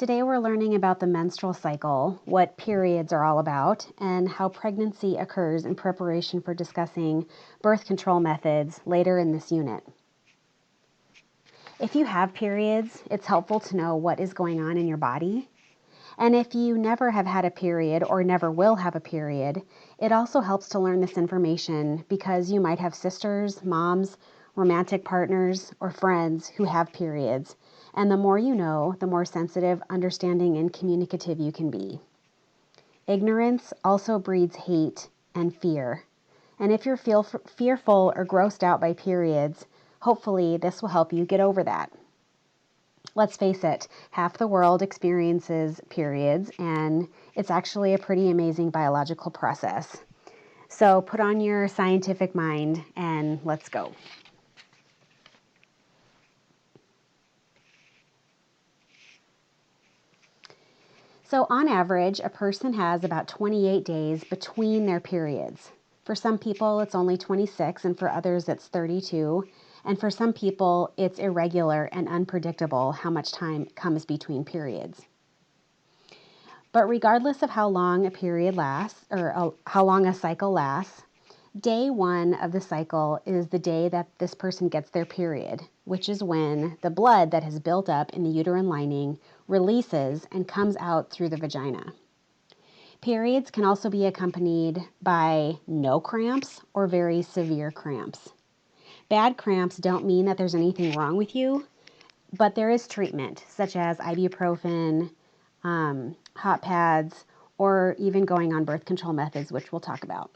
Today we're learning about the menstrual cycle, what periods are all about, and how pregnancy occurs in preparation for discussing birth control methods later in this unit. If you have periods, it's helpful to know what is going on in your body. And if you never have had a period or never will have a period, it also helps to learn this information because you might have sisters, moms, romantic partners, or friends who have periods. And the more you know, the more sensitive, understanding, and communicative you can be. Ignorance also breeds hate and fear. And if you're fearful or grossed out by periods, hopefully this will help you get over that. Let's face it, half the world experiences periods, and it's actually a pretty amazing biological process. So put on your scientific mind and let's go. So on average, a person has about 28 days between their periods. For some people, it's only 26, and for others, it's 32. And for some people, it's irregular and unpredictable how much time comes between periods. But regardless of how long a period lasts, or how long a cycle lasts, day one of the cycle is the day that this person gets their period, which is when the blood that has built up in the uterine lining releases and comes out through the vagina. Periods can also be accompanied by no cramps or very severe cramps. Bad cramps don't mean that there's anything wrong with you, but there is treatment, such as ibuprofen, hot pads, or even going on birth control methods, which we'll talk about.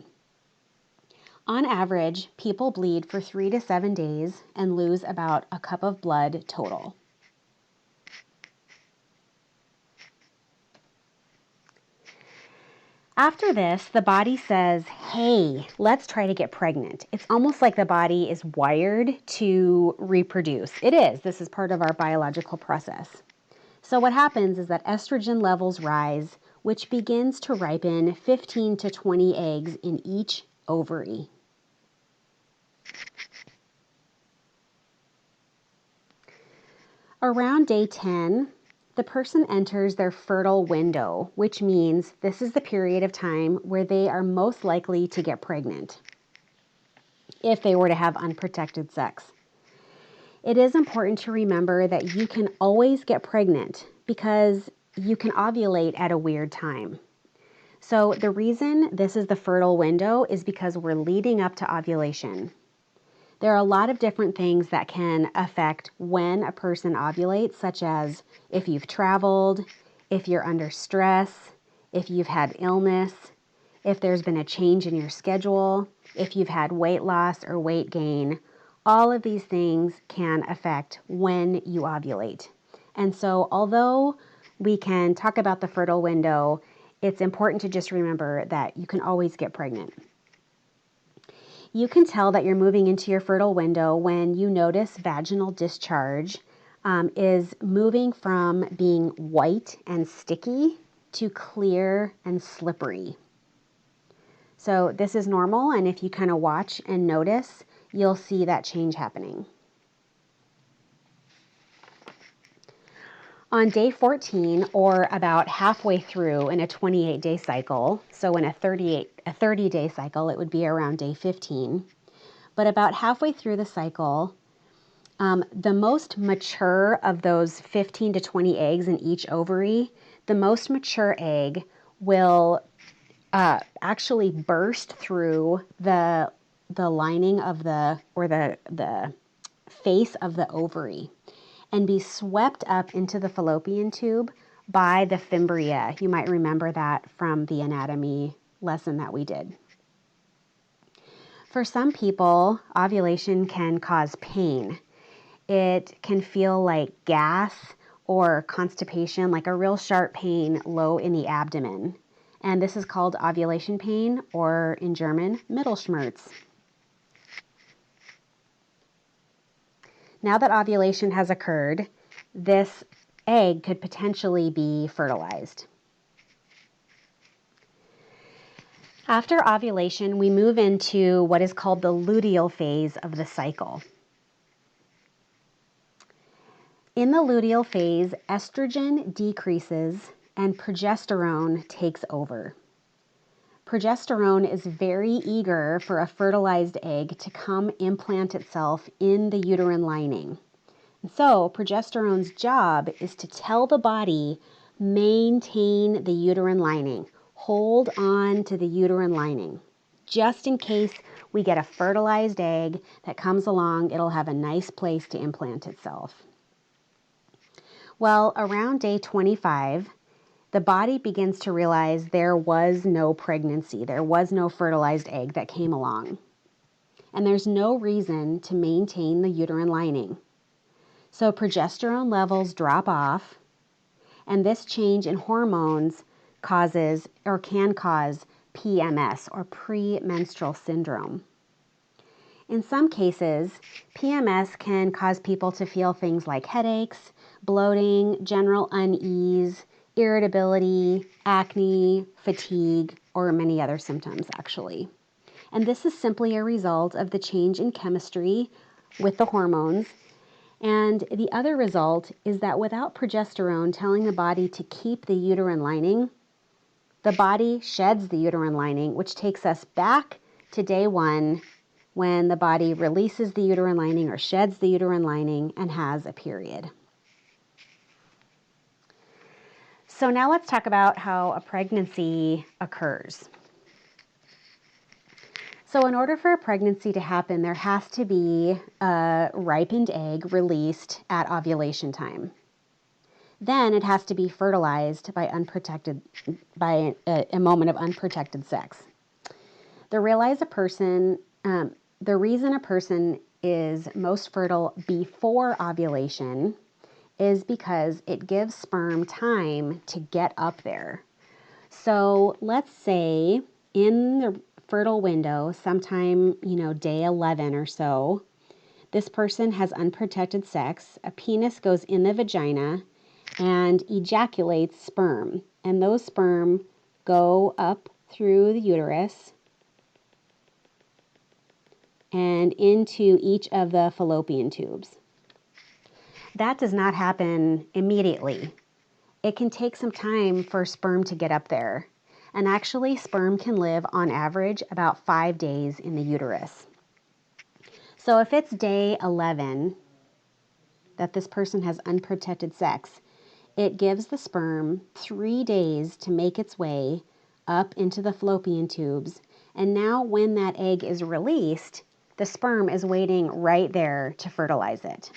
On average, people bleed for 3 to 7 days and lose about a cup of blood total. After this, the body says, hey, let's try to get pregnant. It's almost like the body is wired to reproduce. It is. This is part of our biological process. So what happens is that estrogen levels rise, which begins to ripen 15 to 20 eggs in each ovary. Around day 10, the person enters their fertile window, which means this is the period of time where they are most likely to get pregnant if they were to have unprotected sex. It is important to remember that you can always get pregnant because you can ovulate at a weird time. So the reason this is the fertile window is because we're leading up to ovulation. There are a lot of different things that can affect when a person ovulates, such as if you've traveled, if you're under stress, if you've had illness, if there's been a change in your schedule, if you've had weight loss or weight gain. All of these things can affect when you ovulate. And so although we can talk about the fertile window, it's important to just remember that you can always get pregnant. You can tell that you're moving into your fertile window when you notice vaginal discharge is moving from being white and sticky to clear and slippery. So this is normal, and if you kind of watch and notice, you'll see that change happening. On day 14, or about halfway through in a 28-day cycle, so in a 30-day cycle, it would be around day 15. But about halfway through the cycle, the most mature of those 15 to 20 eggs in each ovary, the most mature egg will actually burst through the lining of the face of the ovary and be swept up into the fallopian tube by the fimbria. You might remember that from the anatomy lesson that we did. For some people, ovulation can cause pain. It can feel like gas or constipation, like a real sharp pain low in the abdomen. And this is called ovulation pain, or in German, Mittelschmerz. Now that ovulation has occurred, this egg could potentially be fertilized. After ovulation, we move into what is called the luteal phase of the cycle. In the luteal phase, estrogen decreases and progesterone takes over. Progesterone is very eager for a fertilized egg to come implant itself in the uterine lining. And so progesterone's job is to tell the body, maintain the uterine lining, hold on to the uterine lining. Just in case we get a fertilized egg that comes along, it'll have a nice place to implant itself. Well, around day 25, the body begins to realize there was no pregnancy, there was no fertilized egg that came along. And there's no reason to maintain the uterine lining. So progesterone levels drop off, and this change in hormones causes or can cause PMS, or premenstrual syndrome. In some cases, PMS can cause people to feel things like headaches, bloating, general unease, irritability, acne, fatigue, or many other symptoms actually. And this is simply a result of the change in chemistry with the hormones. And the other result is that without progesterone telling the body to keep the uterine lining, the body sheds the uterine lining, which takes us back to day 1 when the body releases the uterine lining or sheds the uterine lining and has a period. So now let's talk about how a pregnancy occurs. So in order for a pregnancy to happen, there has to be a ripened egg released at ovulation time. Then it has to be fertilized by a moment of unprotected sex. The reason a person is most fertile before ovulation is because it gives sperm time to get up there. So let's say in the fertile window, sometime, day 11 or so, this person has unprotected sex, a penis goes in the vagina and ejaculates sperm. And those sperm go up through the uterus and into each of the fallopian tubes. That does not happen immediately. It can take some time for sperm to get up there. And actually, sperm can live on average about 5 days in the uterus. So if it's day 11 that this person has unprotected sex, it gives the sperm 3 days to make its way up into the fallopian tubes. And now when that egg is released, the sperm is waiting right there to fertilize it.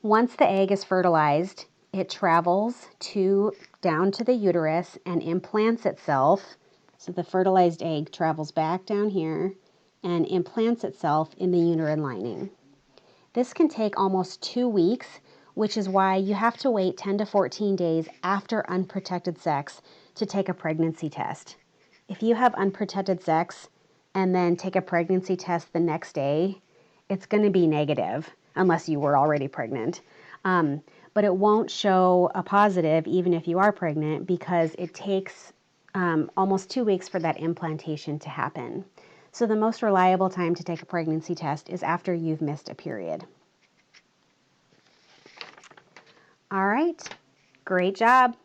Once the egg is fertilized, it travels down to the uterus and implants itself. So the fertilized egg travels back down here and implants itself in the uterine lining. This can take almost 2 weeks, which is why you have to wait 10 to 14 days after unprotected sex to take a pregnancy test. If you have unprotected sex and then take a pregnancy test the next day, it's going to be negative unless you were already pregnant. But it won't show a positive even if you are pregnant because it takes almost 2 weeks for that implantation to happen. So the most reliable time to take a pregnancy test is after you've missed a period. All right, great job.